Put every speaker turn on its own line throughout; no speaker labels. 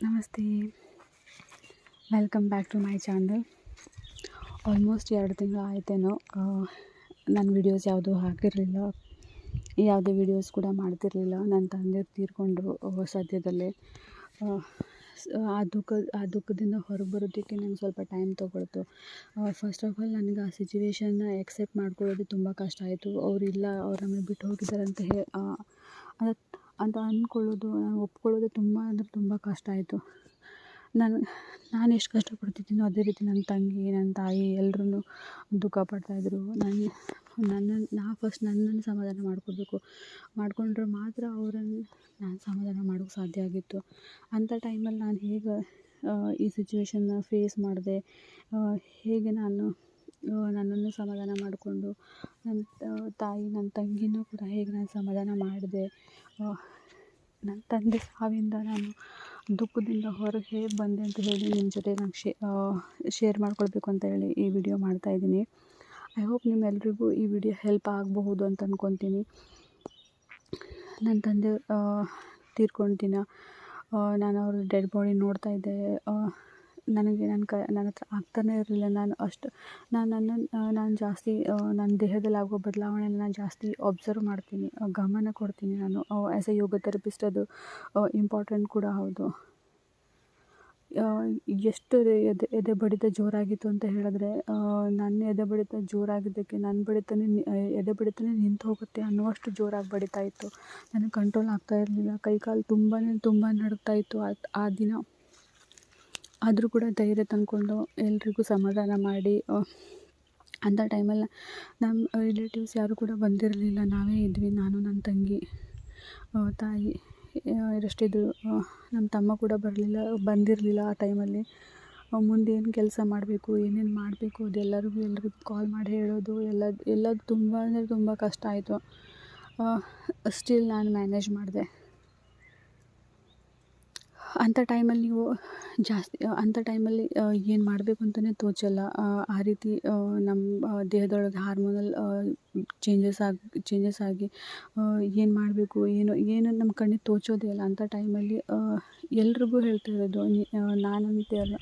ನಮಸ್ತೆ, welcome back to my channel. Almost 2 ತಿಂಗಳು ಆಯ್ತೇನೋ ನಾನು ವೀಡಿಯೋಸ್ ಯಾವುದೂ ಹಾಕಿರಲಿಲ್ಲ, ಯಾವುದೇ ವೀಡಿಯೋಸ್ ಕೂಡ ಮಾಡ್ತಿರಲಿಲ್ಲ. ನನ್ನ ತಂದೆ ತೀರ್ಕೊಂಡ್ರು ಸದ್ಯದಲ್ಲೇ. ಆ ದುಃಖದಿಂದ ಹೊರಗೆ ಬರೋದಕ್ಕೆ ನಂಗೆ ಸ್ವಲ್ಪ ಟೈಮ್ ತೊಗೊಳ್ತು. ಫಸ್ಟ್ ಆಫ್ ಆಲ್ ನನಗೆ ಆ ಸಿಚುವೇಶನ್ನ ಎಕ್ಸೆಪ್ಟ್ ಮಾಡ್ಕೊಳ್ಳೋದು ತುಂಬ ಕಷ್ಟ ಆಯಿತು. ಅವ್ರು ನಮ್ಮನ್ನು ಬಿಟ್ಟು ಹೋಗಿದ್ದಾರೆ ಅಂತ ಅಂದ್ಕೊಳ್ಳೋದು, ನಾನು ಒಪ್ಕೊಳ್ಳೋದು ತುಂಬ ಕಷ್ಟ ಆಯಿತು. ನಾನು ಎಷ್ಟು ಕಷ್ಟಪಡ್ತಿದ್ದೀನೋ ಅದೇ ರೀತಿ ನನ್ನ ತಂಗಿ, ನನ್ನ ತಾಯಿ ಎಲ್ಲರೂ ದುಃಖ ಪಡ್ತಾಯಿದ್ರು. ನನ್ನನ್ನು ಸಮಾಧಾನ ಮಾಡಿಕೊಂಡ್ರೆ ಮಾತ್ರ ಅವರನ್ನು ನಾನು ಸಮಾಧಾನ ಮಾಡೋಕ್ಕೆ ಸಾಧ್ಯ ಆಗಿತ್ತು. ಅಂಥ ಟೈಮಲ್ಲಿ ನಾನು ಹೇಗೆ ಈ ಸಿಚುವೇಶನ್ನ ಫೇಸ್ ಮಾಡಿದೆ, ಹೇಗೆ ನಾನು ನನ್ನನ್ನು ಸಮಾಧಾನ ಮಾಡಿಕೊಂಡು ನನ್ನ ತಾಯಿ, ನನ್ನ ತಂಗಿನೂ ಕೂಡ ಹೇಗೆ ನಾನು ಸಮಾಧಾನ ಮಾಡಿದೆ, ನನ್ನ ತಂದೆ ಸಾವಿಂದ ನಾನು ದುಃಖದಿಂದ ಹೊರಗೆ ಹೇಗೆ ಬಂದೆ ಅಂತ ಹೇಳಿ ನಿಮ್ಮ ಜೊತೆ ನಾನು ಶೇರ್ ಮಾಡ್ಕೊಳ್ಬೇಕು ಅಂತ ಹೇಳಿ ಈ ವಿಡಿಯೋ ಮಾಡ್ತಾಯಿದ್ದೀನಿ. ಐ ಹೋಪ್ ನಿಮ್ಮೆಲ್ರಿಗೂ ಈ ವಿಡಿಯೋ ಹೆಲ್ಪ್ ಆಗಬಹುದು ಅಂತ ಅಂದ್ಕೊತೀನಿ. ನನ್ನ ತಂದೆ ತೀರ್ಕೊಂಡ ದಿನ ನಾನು ಅವ್ರ ಡೆಡ್ ಬಾಡಿ ನೋಡ್ತಾ ಇದ್ದೆ. ನನಗೆ ನನ್ನ ಹತ್ರ ಆಗ್ತಾನೇ ಇರಲಿಲ್ಲ. ನಾನು ಜಾಸ್ತಿ ನನ್ನ ದೇಹದಲ್ಲಿ ಆಗೋ ಬದಲಾವಣೆನ ನಾನು ಜಾಸ್ತಿ ಒಬ್ಸರ್ವ್ ಮಾಡ್ತೀನಿ, ಗಮನ ಕೊಡ್ತೀನಿ. ನಾನು ಆ್ಯಸ್ ಎ ಯೋಗ ಥೆರಪಿಸ್ಟ್ ಅದು ಇಂಪಾರ್ಟೆಂಟ್ ಕೂಡ ಹೌದು. ಎಷ್ಟು ಎದೆ ಬಡಿತ ಜೋರಾಗಿತ್ತು ಅಂತ ಹೇಳಿದ್ರೆ, ನನ್ನ ಎದೆ ಬಡಿತ ಜೋರಾಗಿದ್ದಕ್ಕೆ ಎದೆ ಬಡಿತನೇ ನಿಂತು ಹೋಗುತ್ತೆ ಅನ್ನುವಷ್ಟು ಜೋರಾಗಿ ಬಡಿತಾ ಇತ್ತು. ನನಗೆ ಕಂಟ್ರೋಲ್ ಆಗ್ತಾ ಇರಲಿಲ್ಲ. ಕೈಕಾಲು ತುಂಬ ನಡುಗ್ತಾ ಇತ್ತು ಆ ದಿನ. ಆದರೂ ಕೂಡ ಧೈರ್ಯ ತಂದ್ಕೊಂಡು ಎಲ್ರಿಗೂ ಸಮಾಧಾನ ಮಾಡಿ, ಅಂಥ ಟೈಮಲ್ಲಿ ನಮ್ಮ ರಿಲೇಟಿವ್ಸ್ ಯಾರೂ ಕೂಡ ಬಂದಿರಲಿಲ್ಲ. ನಾವೇ ಇದ್ವಿ, ನಾನು, ನನ್ನ ತಂಗಿ, ತಾಯಿ ಇರಷ್ಟಿದ್ರು. ನಮ್ಮ ತಮ್ಮ ಕೂಡ ಬಂದಿರಲಿಲ್ಲ ಆ ಟೈಮಲ್ಲಿ. ಮುಂದೆ ಏನು ಕೆಲಸ ಮಾಡಬೇಕು, ಏನೇನು ಮಾಡಬೇಕು ಅದೆಲ್ಲರಿಗೂ ಕಾಲ್ ಮಾಡಿ ಹೇಳೋದು ಎಲ್ಲದು ತುಂಬ ಕಷ್ಟ ಆಯಿತು. ಸ್ಟಿಲ್ ನಾನು ಮ್ಯಾನೇಜ್ ಮಾಡಿದೆ. ಅಂಥ ಟೈಮಲ್ಲಿ ಏನು ಮಾಡಬೇಕು ಅಂತಲೇ ತೋಚಲ್ಲ. ಆ ರೀತಿ ನಮ್ಮ ದೇಹದೊಳಗೆ ಹಾರ್ಮೋನಲ್ ಚೇಂಜಸ್ ಆಗಿ ಏನು ಮಾಡಬೇಕು ಏನು ನಮ್ಮ ಕಣ್ಣಿಗೆ ತೋಚೋದೇ ಇಲ್ಲ. ಅಂಥ ಟೈಮಲ್ಲಿ ಎಲ್ರಿಗೂ ಹೇಳ್ತಾ ಇರೋದು,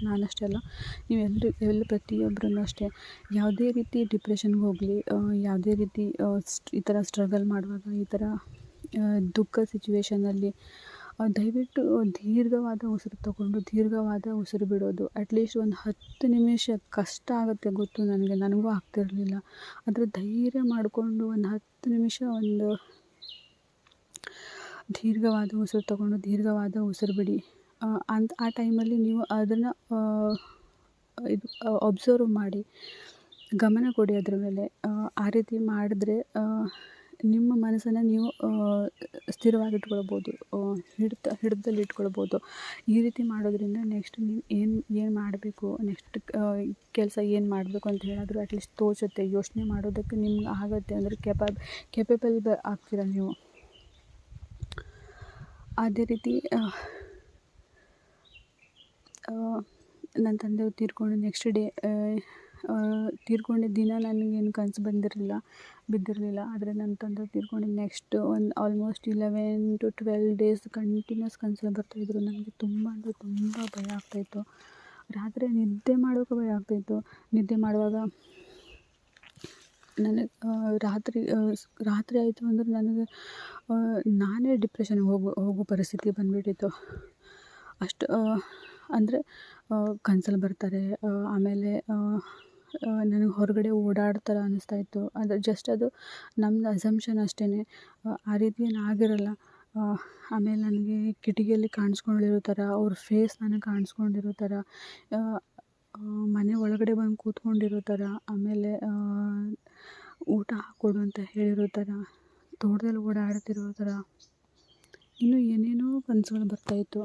ನಾನಷ್ಟೇ ಅಲ್ಲ, ನೀವು ಪ್ರತಿಯೊಬ್ಬರೂ ಅಷ್ಟೇ, ಯಾವುದೇ ರೀತಿ ಡಿಪ್ರೆಷನ್ಗೆ ಹೋಗಲಿ, ಯಾವುದೇ ರೀತಿ ಈ ಥರ ಸ್ಟ್ರಗಲ್ ಮಾಡುವಾಗ, ಈ ಥರ ದುಃಖ ಸಿಚುವೇಷನಲ್ಲಿ ದಯವಿಟ್ಟು ದೀರ್ಘವಾದ ಉಸಿರು ಬಿಡೋದು. ಅಟ್ಲೀಸ್ಟ್ ಒಂದು 10 ನಿಮಿಷ. ಕಷ್ಟ ಆಗುತ್ತೆ ಗೊತ್ತು, ನನಗೂ ಆಗ್ತಿರಲಿಲ್ಲ. ಆದರೆ ಧೈರ್ಯ ಮಾಡಿಕೊಂಡು ಒಂದು 10 ನಿಮಿಷ ದೀರ್ಘವಾದ ಉಸಿರು ಬಿಡಿ. ಆ ಟೈಮಲ್ಲಿ ನೀವು ಅದನ್ನು ಒಬ್ಸರ್ವ್ ಮಾಡಿ, ಗಮನ ಕೊಡಿ ಅದ್ರ ಮೇಲೆ. ಆ ರೀತಿ ಮಾಡಿದ್ರೆ ನಿಮ್ಮ ಮನಸ್ಸನ್ನು ನೀವು ಸ್ಥಿರವಾಗಿಟ್ಕೊಳ್ಬೋದು, ಹಿಡಿತದಲ್ಲಿ ಇಟ್ಕೊಳ್ಬೋದು. ಈ ರೀತಿ ಮಾಡೋದ್ರಿಂದ ನೆಕ್ಸ್ಟ್ ನೀವು ಏನು ಮಾಡಬೇಕು, ನೆಕ್ಸ್ಟ್ ಕೆಲಸ ಏನು ಮಾಡಬೇಕು ಅಂತ ಹೇಳಿದ್ರು ಅಟ್ಲೀಸ್ಟ್ ತೋಚುತ್ತೆ. ಯೋಚನೆ ಮಾಡೋದಕ್ಕೆ ನಿಮ್ಗೆ ಆಗುತ್ತೆ, ಅಂದರೆ ಕೆಪಬಲ್ ಆಗ್ತೀರ ನೀವು. ಅದೇ ರೀತಿ ನನ್ನ ತಂದೆ ತೀರ್ಕೊಂಡು ನೆಕ್ಸ್ಟ್ ಡೇ ತೀರ್ಕೊಂಡಿದ್ದ ದಿನ ನನಗೇನು ಕನಸು ಬಿದ್ದಿರಲಿಲ್ಲ. ಆದರೆ ನನ್ನ ತಂದೆ ತೀರ್ಕೊಂಡಿದ್ದು next almost 11 to 12 days continues ಕನಸಲ್ಲಿ ಬರ್ತಾಯಿದ್ರು. ನನಗೆ ತುಂಬ ಭಯ ಆಗ್ತಾಯಿತ್ತು. ರಾತ್ರಿ ನಿದ್ದೆ ಮಾಡೋಕೆ ಭಯ ಆಗ್ತಾಯಿತ್ತು. ನಿದ್ದೆ ಮಾಡುವಾಗ ನನಗೆ ರಾತ್ರಿ ಆಯಿತು ಅಂದರೆ ನನಗೆ ನಾನೇ ಡಿಪ್ರೆಷನ್ಗೆ ಹೋಗೋ ಪರಿಸ್ಥಿತಿ ಬಂದುಬಿಟ್ಟಿತ್ತು. ಅಷ್ಟು ಅಂದರೆ ಕನಸಲ್ಲಿ ಬರ್ತಾರೆ. ಆಮೇಲೆ ನನಗೆ ಹೊರಗಡೆ ಓಡಾಡ್ತಾರೆ ಅನ್ನಿಸ್ತಾ ಇತ್ತು. ಅದು ನಮ್ಮದು ಅಸಂಪ್ಷನ್ ಅಷ್ಟೇ, ಆ ರೀತಿ ಏನು ಆಗಿರಲ್ಲ. ಆಮೇಲೆ ನನಗೆ ಕಿಟಕಿಯಲ್ಲಿ ಕಾಣಿಸ್ಕೊಂಡಿರೋ ಥರ, ಅವ್ರ ಫೇಸ್ ನನಗೆ ಕಾಣಿಸ್ಕೊಂಡಿರೋ ಥರ, ಮನೆ ಒಳಗಡೆ ಬಂದು ಕೂತ್ಕೊಂಡಿರೋ ಥರ, ಆಮೇಲೆ ಊಟ ಹಾಕ್ಕೊಡು ಅಂತ ಹೇಳಿರೋ ಥರ, ತೋಟದಲ್ಲಿ ಓಡಾಡ್ತಿರೋ ಥರ, ಇನ್ನೂ ಏನೇನೋ ಕನಸುಗಳು ಬರ್ತಾಯಿತ್ತು.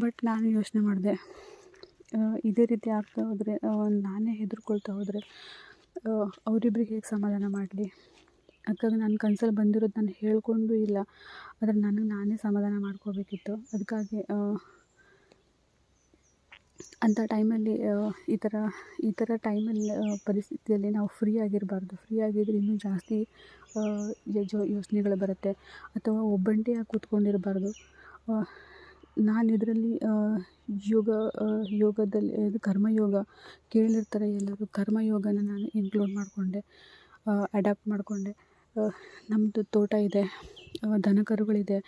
ಬಟ್ ನಾನು ಯೋಚನೆ ಮಾಡಿದೆ, ಇದೇ ರೀತಿ ಆಗ್ತಾ ಹೋದರೆ, ನಾನೇ ಹೆದರ್ಕೊಳ್ತಾ ಹೋದರೆ ಅವರಿಬ್ರಿಗೆ ಹೇಗೆ ಸಮಾಧಾನ ಮಾಡಲಿ. ಅದಕ್ಕಾಗಿ ನಾನು ಕನಸಲ್ಲಿ ಬಂದಿರೋದು ನಾನು ಹೇಳ್ಕೊಂಡು ಇಲ್ಲ, ಆದರೆ ನಾನೇ ಸಮಾಧಾನ ಮಾಡ್ಕೋಬೇಕಿತ್ತು. ಅದಕ್ಕಾಗಿ ಅಂಥ ಟೈಮಲ್ಲಿ ಈ ಥರ ಟೈಮಲ್ಲಿ ಪರಿಸ್ಥಿತಿಯಲ್ಲಿ ನಾವು ಫ್ರೀ ಆಗಿದ್ದರೆ ಇನ್ನೂ ಜಾಸ್ತಿ ಯೋಚನೆಗಳು ಬರುತ್ತೆ. ಅಥವಾ ಒಬ್ಬಂಟಿಯಾಗಿ ಕೂತ್ಕೊಂಡಿರಬಾರ್ದು. ನಾನು ಇದರಲ್ಲಿ ಯೋಗ ಯೋಗದಲ್ಲಿ ಇದು ಕರ್ಮಯೋಗ ಕೇಳಿರ್ತಾರೆ ಎಲ್ಲರೂ. ಕರ್ಮಯೋಗನ ನಾನು ಇನ್ಕ್ಲೂಡ್ ಮಾಡಿಕೊಂಡೆ, ಅಡ್ಯಾಪ್ಟ್ ಮಾಡಿಕೊಂಡೆ. ನಮ್ಮದು ತೋಟ ಇದೆ, ದನ ಕರುಗಳಿದೆ.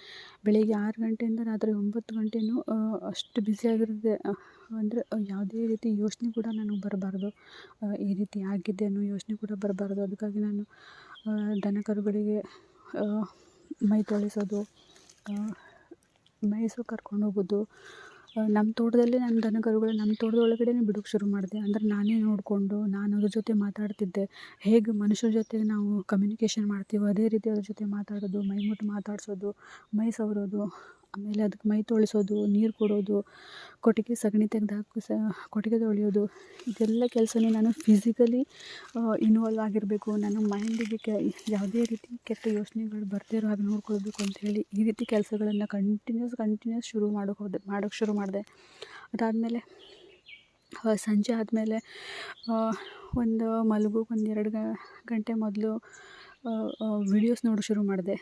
ಬೆಳಿಗ್ಗೆ 6 ಗಂಟೆಯಿಂದ ರಾತ್ರಿ 9 ಗಂಟೆಯೂ ಅಷ್ಟು ಬ್ಯುಸಿಯಾಗಿರುತ್ತೆ. ಅಂದರೆ ಯಾವುದೇ ರೀತಿ ಯೋಚನೆ ಕೂಡ ನನಗೆ ಬರಬಾರ್ದು, ಈ ರೀತಿ ಆಗಿದೆ ಅನ್ನೋ ಯೋಚನೆ ಕೂಡ ಬರಬಾರ್ದು. ಅದಕ್ಕಾಗಿ ನಾನು ದನ ಕರುಗಳಿಗೆ ಮೈ ತೊಳೆಸೋದು, ಮೇಯ್ಸೋಕೆ ಕರ್ಕೊಂಡು ಹೋಗೋದು. ನಮ್ಮ ತೋಟದಲ್ಲೇ ನಾನು ದನ ಕರುಗಳು ನಮ್ಮ ತೋಟದ ಒಳಗಡೆನೇ ಬಿಡೋಕ್ಕೆ ಶುರು ಮಾಡಿದೆ. ಅಂದರೆ ನಾನೇ ನೋಡಿಕೊಂಡು ನಾನು ಅದ್ರ ಜೊತೆ ಮಾತಾಡ್ತಿದ್ದೆ. ಹೇಗೆ ಮನುಷ್ಯರ ಜೊತೆ ನಾವು ಕಮ್ಯುನಿಕೇಷನ್ ಮಾಡ್ತೀವೋ ಅದೇ ರೀತಿ ಅದ್ರ ಜೊತೆ ಮಾತಾಡೋದು, ಮೈ ಮುಟ್ಟು ಮಾತಾಡಿಸೋದು, ಮೈ ಸವರೋದು, ಆಮೇಲೆ ಅದಕ್ಕೆ ಮೈ ತೊಳೆಸೋದು, ನೀರು ಕೊಡೋದು, ಕೊಟ್ಟಿಗೆ ಸಗಣಿ ತೆಗೆದು ಕೊಟ್ಟಿಗೆ ತೊಳೆಯೋದು. ಇದೆಲ್ಲ ಕೆಲಸನೂ ನಾನು ಫಿಸಿಕಲಿ ಇನ್ವಾಲ್ವ್ ಆಗಿರಬೇಕು. ನನ್ನ ಮೈಂಡಿಗೆ ಯಾವುದೇ ರೀತಿ ಕೆಟ್ಟ ಯೋಚನೆಗಳು ಬರ್ದೇ ಇರೋ ಹಾಗೆ ನೋಡ್ಕೊಳ್ಬೇಕು ಅಂಥೇಳಿ ಈ ರೀತಿ ಕೆಲಸಗಳನ್ನು ಕಂಟಿನ್ಯೂಸ್ ಮಾಡೋಕ್ಕೆ ಶುರು ಮಾಡಿದೆ. ಅದಾದಮೇಲೆ ಸಂಜೆ ಆದಮೇಲೆ ಒಂದು ಮಲಗೋಕೆ ಒಂದು 2 ಗಂಟೆ ಮೊದಲು ವೀಡಿಯೋಸ್ ನೋಡೋಕ್ಕೆ ಶುರು ಮಾಡಿದೆ.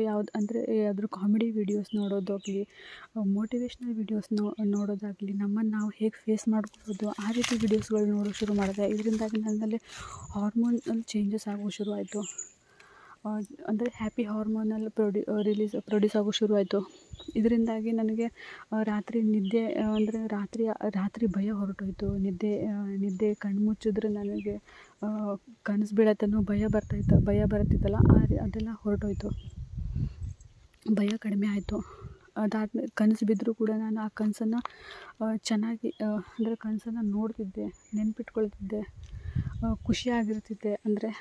ಯಾವ್ದು ಅಂದರೆ ಯಾವ್ದಾದ್ರು ಕಾಮಿಡಿ ವೀಡಿಯೋಸ್ ನೋಡೋದಾಗಲಿ, ಮೋಟಿವೇಶ್ನಲ್ ವೀಡಿಯೋಸ್ ನೋಡೋದಾಗಲಿ, ನಮ್ಮನ್ನು ನಾವು ಹೇಗೆ ಫೇಸ್ ಮಾಡ್ಕೊಳ್ಳೋದು ಆ ರೀತಿ ವೀಡಿಯೋಸ್ಗಳು ನೋಡೋಕ್ಕೆ ಶುರು ಮಾಡಿದೆ. ಇದರಿಂದಾಗಿ ನನ್ನಲ್ಲಿ ಹಾರ್ಮೋನಲ್ ಚೇಂಜಸ್ ಆಗೋಕ್ಕೆ ಶುರುವಾಯಿತು. ಅಂದರೆ ಹ್ಯಾಪಿ ಹಾರ್ಮೋನಲ್ ಪ್ರೊಡ್ಯೂಸ್ ಆಗೋಕ್ಕೆ ಶುರುವಾಯಿತು. ಇದರಿಂದಾಗಿ ನನಗೆ ರಾತ್ರಿ ನಿದ್ದೆ ಅಂದರೆ ರಾತ್ರಿ ಭಯ ಹೊರಟೋಯ್ತು. ನಿದ್ದೆ ಕಣ್ಣು ಮುಚ್ಚಿದ್ರೆ ನನಗೆ ಕನಸು ಬೀಳತ್ತೆ ಅನ್ನೋ ಭಯ ಬರ್ತಿತ್ತಲ್ಲ, ಅದೆಲ್ಲ ಹೊರಟೋಯ್ತು. ಭಯ ಕಡಿಮೆ ಆಯಿತು. ಅದಾದಮೇಲೆ ಕನಸು ಬಿದ್ದರೂ ಕೂಡ ನಾನು ಆ ಕನಸನ್ನು ಚೆನ್ನಾಗಿ ಅಂದರೆ ಕನಸನ್ನು ನೋಡ್ತಿದ್ದೆ, ನೆನಪಿಟ್ಕೊಳ್ತಿದ್ದೆ, ಖುಷಿಯಾಗಿರ್ತಿದ್ದೆ. ಅಂದರೆ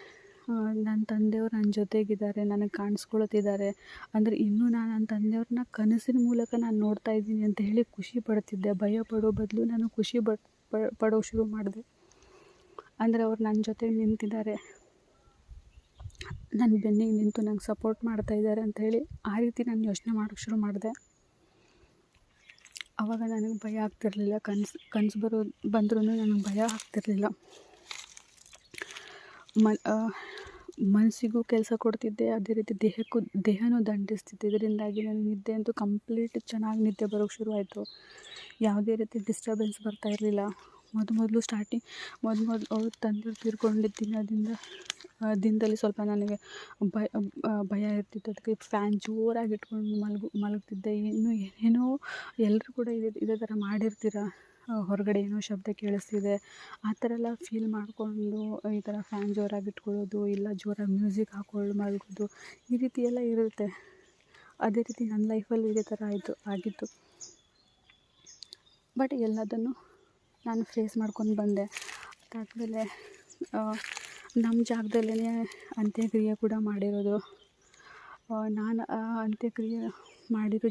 ನನ್ನ ತಂದೆಯವ್ರು ನನ್ನ ಜೊತೆಗಿದ್ದಾರೆ, ನನಗೆ ಕಾಣಿಸ್ಕೊಳ್ತಿದ್ದಾರೆ. ಅಂದರೆ ಇನ್ನೂ ನಾನು ನನ್ನ ತಂದೆಯವ್ರನ್ನ ಕನಸಿನ ಮೂಲಕ ನಾನು ನೋಡ್ತಾ ಇದ್ದೀನಿ ಅಂತ ಹೇಳಿ ಖುಷಿ ಪಡ್ತಿದ್ದೆ. ಭಯ ಪಡೋ ಬದಲು ನಾನು ಖುಷಿ ಪಡೋಕ್ಕೆ ಶುರು ಮಾಡಿದೆ. ಅಂದರೆ ಅವ್ರು ನನ್ನ ಜೊತೆಗೆ ನಿಂತಿದ್ದಾರೆ, ನನ್ನ ಬೆನ್ನಿಗೆ ನಿಂತು ನಂಗೆ ಸಪೋರ್ಟ್ ಮಾಡ್ತಾ ಇದ್ದಾರೆ ಅಂಥೇಳಿ ಆ ರೀತಿ ನಾನು ಯೋಚನೆ ಮಾಡೋಕ್ಕೆ ಶುರು ಮಾಡಿದೆ. ಆವಾಗ ನನಗೆ ಭಯ ಆಗ್ತಿರಲಿಲ್ಲ. ಕನಸು ಬಂದ್ರೂ ನನಗೆ ಭಯ ಆಗ್ತಿರಲಿಲ್ಲ. ಮನಸ್ಸಿಗೂ ಕೆಲಸ ಕೊಡ್ತಿದ್ದೆ, ಅದೇ ರೀತಿ ದೇಹನೂ ದಂಡಿಸ್ತಿದ್ದೆ. ಇದರಿಂದಾಗಿ ನನಗೆ ನಿದ್ದೆ ಅಂತೂ ಕಂಪ್ಲೀಟ್ ಚೆನ್ನಾಗಿ ನಿದ್ದೆ ಬರೋಕ್ಕೆ ಶುರುವಾಯಿತು. ಯಾವುದೇ ರೀತಿ ಡಿಸ್ಟರ್ಬೆನ್ಸ್ ಬರ್ತಾ ಇರಲಿಲ್ಲ. ಮೊದಲು ಸ್ಟಾರ್ಟಿಂಗ್ ಅವ್ರ ತಂದೆಯವ್ರು ತೀರ್ಕೊಂಡಿದ್ದ ದಿನದಲ್ಲಿ ಸ್ವಲ್ಪ ನನಗೆ ಭಯ ಇರ್ತಿತ್ತು. ಅದಕ್ಕೆ ಫ್ಯಾನ್ ಜೋರಾಗಿ ಇಟ್ಕೊಂಡು ಮಲಗ್ತಿದ್ದೆ. ಏನೇನೋ ಎಲ್ಲರೂ ಕೂಡ ಇದೇ ಥರ ಮಾಡಿರ್ತೀರ, ಹೊರಗಡೆ ಏನೋ ಶಬ್ದ ಕೇಳಿಸ್ತಿದೆ ಆ ಥರ ಎಲ್ಲ ಫೀಲ್ ಮಾಡಿಕೊಂಡು ಈ ಥರ ಫ್ಯಾನ್ ಜೋರಾಗಿ ಇಟ್ಕೊಳ್ಳೋದು, ಇಲ್ಲ ಜೋರಾಗಿ ಮ್ಯೂಸಿಕ್ ಹಾಕ್ಕೊಂಡು ಮಲಗೋದು, ಈ ರೀತಿ ಎಲ್ಲ ಇರುತ್ತೆ. ಅದೇ ರೀತಿ ನನ್ನ ಲೈಫಲ್ಲಿ ಇದೇ ಥರ ಆಗಿತ್ತು. ಬಟ್ ಎಲ್ಲದನ್ನು ನಾನು ಫೇಸ್ ಮಾಡ್ಕೊಂಡು ಬಂದೆ. ಅದಾದಮೇಲೆ ನಮ್ಮ ಜಾಗದಲ್ಲೇ ಅಂತ್ಯಕ್ರಿಯೆ ಕೂಡ ಮಾಡಿರೋದು. ನಾನು ಅಂತ್ಯಕ್ರಿಯೆ ಮಾಡಿರೋ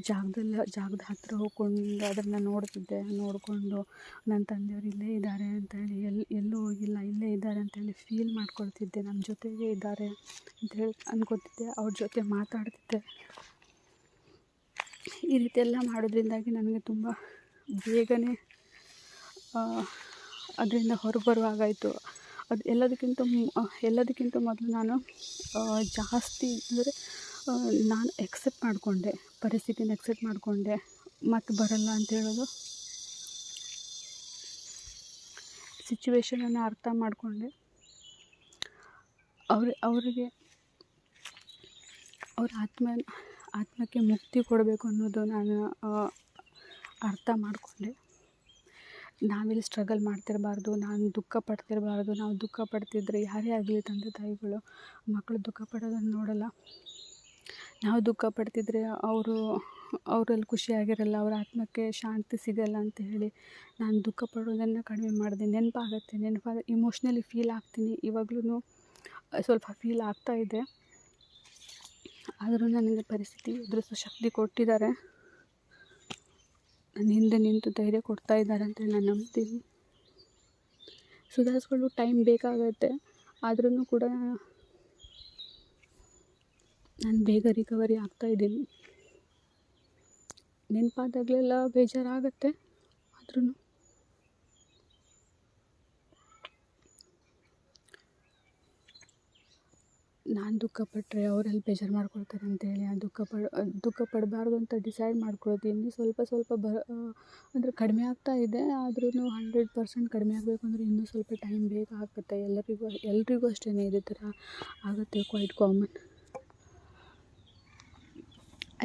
ಜಾಗದ ಹತ್ತಿರ ಹೋಗ್ಕೊಂಡು ಅದನ್ನು ನೋಡಿಕೊಂಡು ನನ್ನ ತಂದೆಯವರು ಇಲ್ಲೇ ಇದ್ದಾರೆ ಅಂತೇಳಿ ಎಲ್ಲೂ ಹೋಗಿಲ್ಲ, ಇಲ್ಲೇ ಇದ್ದಾರೆ ಅಂತೇಳಿ ಫೀಲ್ ಮಾಡ್ಕೊಳ್ತಿದ್ದೆ. ನಮ್ಮ ಜೊತೆಗೇ ಇದ್ದಾರೆ ಅಂಥೇಳಿ ಅಂದ್ಕೊತಿದ್ದೆ, ಅವ್ರ ಜೊತೆ ಮಾತಾಡ್ತಿದ್ದೆ. ಈ ರೀತಿ ಎಲ್ಲ ಮಾಡೋದ್ರಿಂದಾಗಿ ನನಗೆ ತುಂಬ ಬೇಗನೆ ಅದರಿಂದ ಹೊರಬರುವಾಗಾಯಿತು. ಅದು ಎಲ್ಲದಕ್ಕಿಂತ ಮೊದಲು ನಾನು ಜಾಸ್ತಿ ಅಂದರೆ ನಾನು ಪರಿಸ್ಥಿತಿನ ಎಕ್ಸೆಪ್ಟ್ ಮಾಡಿಕೊಂಡೆ. ಮತ್ತು ಬರಲ್ಲ ಅಂತೇಳೋದು, ಸಿಚುವೇಶನನ್ನು ಅರ್ಥ ಮಾಡಿಕೊಂಡೆ. ಅವರಿಗೆ ಅವ್ರ ಆತ್ಮಕ್ಕೆ ಮುಕ್ತಿ ಕೊಡಬೇಕು ಅನ್ನೋದು ನಾನು ಅರ್ಥ ಮಾಡಿಕೊಂಡೆ. ನಾವಿಲ್ಲಿ ಸ್ಟ್ರಗಲ್ ಮಾಡ್ತಿರಬಾರ್ದು, ನಾನು ದುಃಖ ಪಡ್ತಿರಬಾರ್ದು. ನಾವು ದುಃಖ ಪಡ್ತಿದ್ರೆ ಯಾರೇ ಆಗಲಿ ತಂದೆ ತಾಯಿಗಳು ಮಕ್ಕಳು ದುಃಖ ಪಡೋದನ್ನು ನೋಡಲ್ಲ. ನಾವು ದುಃಖ ಪಡ್ತಿದ್ರೆ ಅವರಲ್ಲಿ ಖುಷಿಯಾಗಿರಲ್ಲ, ಅವ್ರ ಆತ್ಮಕ್ಕೆ ಶಾಂತಿ ಸಿಗಲ್ಲ ಅಂತ ಹೇಳಿ ನಾನು ದುಃಖ ಪಡೋದನ್ನು ಕಡಿಮೆ ಮಾಡಿದೆ. ನೆನಪಾದ ಇಮೋಷ್ನಲಿ ಫೀಲ್ ಆಗ್ತೀನಿ. ಇವಾಗ್ಲೂ ಸ್ವಲ್ಪ ಫೀಲ್ ಆಗ್ತಾ ಇದೆ. ಆದರೂ ನನಗೆ ಪರಿಸ್ಥಿತಿ ಎದುರಿಸೋ ಶಕ್ತಿ ಕೊಟ್ಟಿದ್ದಾರೆ, ನನ್ನ ಹಿಂದೆ ನಿಂತು ಧೈರ್ಯ ಕೊಡ್ತಾ ಇದ್ದಾರೆ ಅಂತೇಳಿ ನಾನು ನಂಬ್ತೀನಿ. ಸುಧಾರಿಸ್ಕೊಳ್ಳೋ ಟೈಮ್ ಬೇಕಾಗತ್ತೆ, ಆದ್ರೂ ಕೂಡ ನಾನು ಬೇಗ ರಿಕವರಿ ಆಗ್ತಾಯಿದ್ದೀನಿ. ನೆನಪಾದಾಗಲೆಲ್ಲ ಬೇಜಾರಾಗತ್ತೆ, ಆದ್ರೂ ನಾನು ದುಃಖಪಟ್ಟರೆ ಅವರಲ್ಲಿ ಬೇಜಾರು ಮಾಡ್ಕೊಳ್ತಾರೆ ಅಂತೇಳಿ ಆ ದುಃಖ ಪಡಬಾರ್ದು ಅಂತ ಡಿಸೈಡ್ ಮಾಡ್ಕೊಳ್ತೀನಿ. ಇನ್ನೂ ಸ್ವಲ್ಪ ಅಂದರೆ ಕಡಿಮೆ ಆಗ್ತಾ ಇದೆ, ಆದ್ರೂ 100% ಕಡಿಮೆ ಆಗಬೇಕು ಅಂದರೆ ಇನ್ನೂ ಸ್ವಲ್ಪ ಟೈಮ್ ಬೇಕಾಗುತ್ತೆ. ಎಲ್ರಿಗೂ ಅಷ್ಟೇ ಇದೇ ಥರ ಆಗುತ್ತೆ, ಕ್ವೈಟ್ ಕಾಮನ್.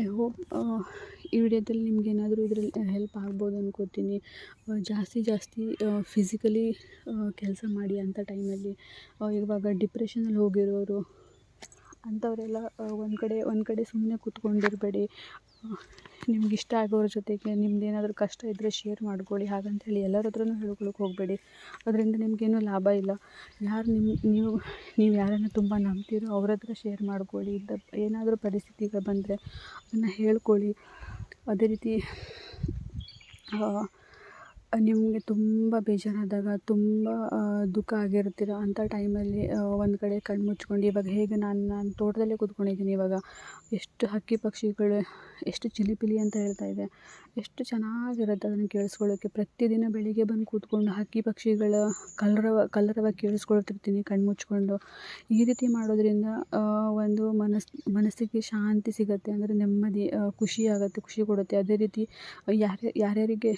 ಐ ಹೋಪ್ ಈ ವಿಡಿಯೋದಲ್ಲಿ ನಿಮಗೇನಾದರೂ ಇದರಲ್ಲಿ ಹೆಲ್ಪ್ ಆಗ್ಬೋದು ಅನ್ಕೋತೀನಿ. ಜಾಸ್ತಿ ಫಿಸಿಕಲಿ ಕೆಲಸ ಮಾಡಿ ಅಂಥ ಟೈಮಲ್ಲಿ. ಇವಾಗ ಡಿಪ್ರೆಷನಲ್ಲಿ ಹೋಗಿರೋರು ಅಂಥವರೆಲ್ಲ ಒಂದು ಕಡೆ ಸುಮ್ಮನೆ ಕೂತ್ಕೊಂಡಿರಬೇಡಿ. ನಿಮ್ಗೆ ಇಷ್ಟ ಆಗೋರ ಜೊತೆಗೆ ನಿಮ್ದೇನಾದರೂ ಕಷ್ಟ ಇದ್ದರೆ ಶೇರ್ ಮಾಡ್ಕೊಳ್ಳಿ. ಹಾಗಂತೇಳಿ ಎಲ್ಲರ ಹತ್ರನೂ ಹೇಳ್ಕೊಳಕ್ಕೆ ಹೋಗಬೇಡಿ, ಅದರಿಂದ ನಿಮಗೇನೂ ಲಾಭ ಇಲ್ಲ. ಯಾರು ನೀವು ಯಾರನ್ನು ತುಂಬ ನಂಬ್ತೀರೋ ಅವ್ರ ಹತ್ರ ಶೇರ್ ಮಾಡ್ಕೊಳ್ಳಿ. ಏನಾದರೂ ಪರಿಸ್ಥಿತಿಗೆ ಬಂದರೆ ಅದನ್ನು ಹೇಳ್ಕೊಳ್ಳಿ. ಅದೇ ರೀತಿ ನಿಮಗೆ ತುಂಬ ಬೇಜಾರಾದಾಗ, ತುಂಬ ದುಃಖ ಆಗಿರ್ತೀರ ಅಂಥ ಟೈಮಲ್ಲಿ ಒಂದು ಕಡೆ ಕಣ್ಣು ಮುಚ್ಕೊಂಡು, ಇವಾಗ ಹೇಗೆ ನಾನು ತೋಟದಲ್ಲೇ ಕೂತ್ಕೊಂಡಿದ್ದೀನಿ, ಇವಾಗ ಎಷ್ಟು ಹಕ್ಕಿ ಪಕ್ಷಿಗಳು ಎಷ್ಟು ಚಿಲಿಪಿಲಿ ಅಂತ ಹೇಳ್ತಾ ಇದೆ, ಎಷ್ಟು ಚೆನ್ನಾಗಿರುತ್ತೆ ಅದನ್ನು ಕೇಳಿಸ್ಕೊಳ್ಳೋಕ್ಕೆ. ಪ್ರತಿದಿನ ಬೆಳಿಗ್ಗೆ ಬಂದು ಕೂತ್ಕೊಂಡು ಹಕ್ಕಿ ಪಕ್ಷಿಗಳ ಕಲರವ ಕೇಳಿಸ್ಕೊಳ್ತಿರ್ತೀನಿ ಕಣ್ಣು ಮುಚ್ಕೊಂಡು. ಈ ರೀತಿ ಮಾಡೋದ್ರಿಂದ ಒಂದು ಮನಸ್ಸಿಗೆ ಶಾಂತಿ ಸಿಗುತ್ತೆ, ಅಂದರೆ ನೆಮ್ಮದಿ, ಖುಷಿ ಕೊಡುತ್ತೆ. ಅದೇ ರೀತಿ ಯಾರ್ಯಾರಿಗೆ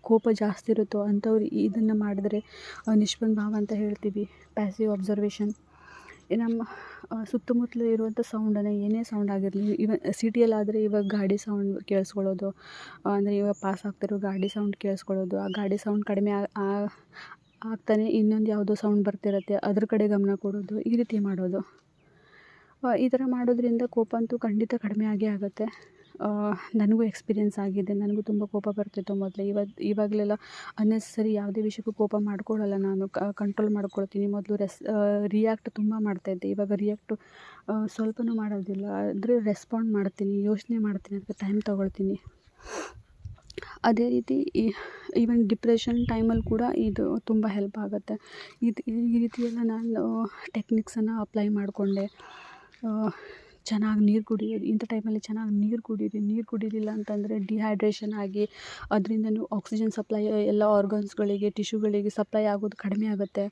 ಕೋಪ ಜಾಸ್ತಿ ಇರುತ್ತೋ ಅಂಥವ್ರು ಇದನ್ನು ಮಾಡಿದ್ರೆ ನಿಷ್ಪನ್ನ ಭಾವ ಅಂತ ಹೇಳ್ತೀವಿ, ಪ್ಯಾಸಿವ್ ಅಬ್ಸರ್ವೇಷನ್. ನಮ್ಮ ಸುತ್ತಮುತ್ತಲು ಇರುವಂಥ ಸೌಂಡನ್ನು, ಏನೇ ಸೌಂಡ್ ಆಗಿರಲಿ, ಸಿಟಿಯಲ್ಲಾದರೆ ಇವಾಗ ಗಾಡಿ ಸೌಂಡ್ ಕೇಳಿಸ್ಕೊಳ್ಳೋದು, ಅಂದರೆ ಇವಾಗ ಪಾಸ್ ಆಗ್ತಿರೋ ಗಾಡಿ ಸೌಂಡ್ ಕೇಳಿಸ್ಕೊಳ್ಳೋದು. ಆ ಗಾಡಿ ಸೌಂಡ್ ಕಡಿಮೆ ಆಗ್ತಾನೆ ಇನ್ನೊಂದು ಯಾವುದೋ ಸೌಂಡ್ ಬರ್ತಿರುತ್ತೆ, ಅದ್ರ ಕಡೆ ಗಮನ ಕೊಡೋದು, ಈ ರೀತಿ ಮಾಡೋದು. ಈ ಥರ ಮಾಡೋದ್ರಿಂದ ಕೋಪ ಅಂತೂ ಖಂಡಿತ ಕಡಿಮೆ ಆಗೇ ಆಗುತ್ತೆ. ನನಗೂ ಎಕ್ಸ್ಪೀರಿಯೆನ್ಸ್ ಆಗಿದೆ. ನನಗೂ ತುಂಬ ಕೋಪ ಬರ್ತಿತ್ತು ಮೊದಲು. ಇವಾಗಲೆಲ್ಲ ಅನ್ನೆಸರಿ ಯಾವುದೇ ವಿಷಯಕ್ಕೂ ಕೋಪ ಮಾಡ್ಕೊಳ್ಳಲ್ಲ ನಾನು, ಕಂಟ್ರೋಲ್ ಮಾಡ್ಕೊಳ್ತೀನಿ. ಮೊದಲು ರಿಯಾಕ್ಟ್ ತುಂಬ ಮಾಡ್ತಾಯಿದ್ದೆ, ಇವಾಗ ರಿಯಾಕ್ಟು ಸ್ವಲ್ಪನೂ ಮಾಡೋದಿಲ್ಲ. ಆದರೆ ರೆಸ್ಪಾಂಡ್ ಮಾಡ್ತೀನಿ, ಯೋಚನೆ ಮಾಡ್ತೀನಿ, ಅದಕ್ಕೆ ಟೈಮ್ ತೊಗೊಳ್ತೀನಿ. ಅದೇ ರೀತಿ ಈವನ್ ಡಿಪ್ರೆಷನ್ ಟೈಮಲ್ಲಿ ಕೂಡ ಇದು ತುಂಬ ಹೆಲ್ಪ್ ಆಗುತ್ತೆ. ಈ ರೀತಿಯೆಲ್ಲ ನಾನು ಟೆಕ್ನಿಕ್ಸನ್ನು ಅಪ್ಲೈ ಮಾಡಿಕೊಂಡೆ. ಚೆನ್ನಾಗಿ ನೀರು ಕುಡಿಯೋದು, ಇಂಥ ಟೈಮಲ್ಲಿ ಚೆನ್ನಾಗಿ ನೀರು ಕುಡೀರಿ. ನೀರು ಕುಡಿಲಿಲ್ಲ ಅಂತಂದರೆ ಡಿಹೈಡ್ರೇಷನ್ ಆಗಿ ಅದರಿಂದನೂ ಆಕ್ಸಿಜನ್ ಸಪ್ಲೈ ಎಲ್ಲ ಆರ್ಗನ್ಸ್ಗಳಿಗೆ, ಟಿಶ್ಯೂಗಳಿಗೆ ಸಪ್ಲೈ ಆಗೋದು ಕಡಿಮೆ ಆಗುತ್ತೆ.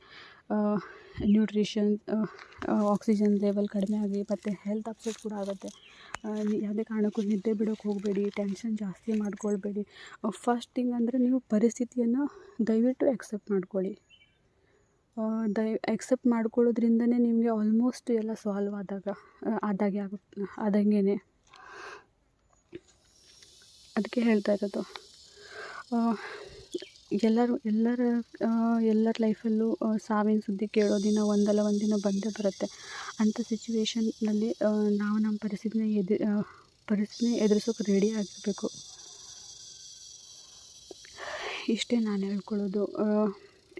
ನ್ಯೂಟ್ರಿಷನ್, ಆಕ್ಸಿಜನ್ ಲೆವೆಲ್ ಕಡಿಮೆ ಆಗಿ ಮತ್ತು ಹೆಲ್ತ್ ಅಪ್ಸೆಟ್ ಕೂಡ ಆಗುತ್ತೆ. ಯಾವುದೇ ಕಾರಣಕ್ಕೂ ನಿದ್ದೆ ಬಿಡೋಕ್ಕೆ ಹೋಗಬೇಡಿ, ಟೆನ್ಷನ್ ಜಾಸ್ತಿ ಮಾಡ್ಕೊಳ್ಬೇಡಿ. ಫಸ್ಟ್ ಥಿಂಗ್ ಅಂದರೆ ನೀವು ಪರಿಸ್ಥಿತಿಯನ್ನು ದಯವಿಟ್ಟು ಎಕ್ಸೆಪ್ಟ್ ಮಾಡ್ಕೊಳ್ಳಿ. ಎಕ್ಸೆಪ್ಟ್ ಮಾಡ್ಕೊಳ್ಳೋದ್ರಿಂದನೇ ನಿಮಗೆ ಆಲ್ಮೋಸ್ಟ್ ಎಲ್ಲ ಸಾಲ್ವ್ ಆದಂಗೆ. ಅದಕ್ಕೆ ಹೇಳ್ತಾ ಇರೋದು, ಎಲ್ಲರ ಲೈಫಲ್ಲೂ ಸಾವಿನ ಸುದ್ದಿ ಕೇಳೋ ದಿನ ಒಂದಲ್ಲ ಒಂದಿನ ಬಂದೇ ಬರುತ್ತೆ. ಅಂಥ ಸಿಚುವೇಷನ್ನಲ್ಲಿ ನಾವು ನಮ್ಮ ಪರಿಸ್ಥಿತಿನ ಎದುರಿಸೋಕೆ ರೆಡಿ ಆಗಿರಬೇಕು. ಇಷ್ಟೇ ನಾನು ಹೇಳ್ಕೊಳ್ಳೋದು.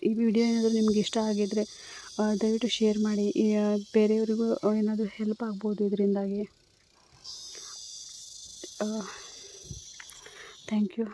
ಈ ವಿಡಿಯೋ ಏನಾದರೂ ನಿಮ್ಗೆ ಇಷ್ಟ ಆಗಿದ್ದರೆ ದಯವಿಟ್ಟು ಶೇರ್ ಮಾಡಿ. ಬೇರೆಯವರಿಗೂ ಏನಾದರೂ ಹೆಲ್ಪ್ ಆಗ್ಬೋದು ಇದರಿಂದಾಗಿ. Thank you.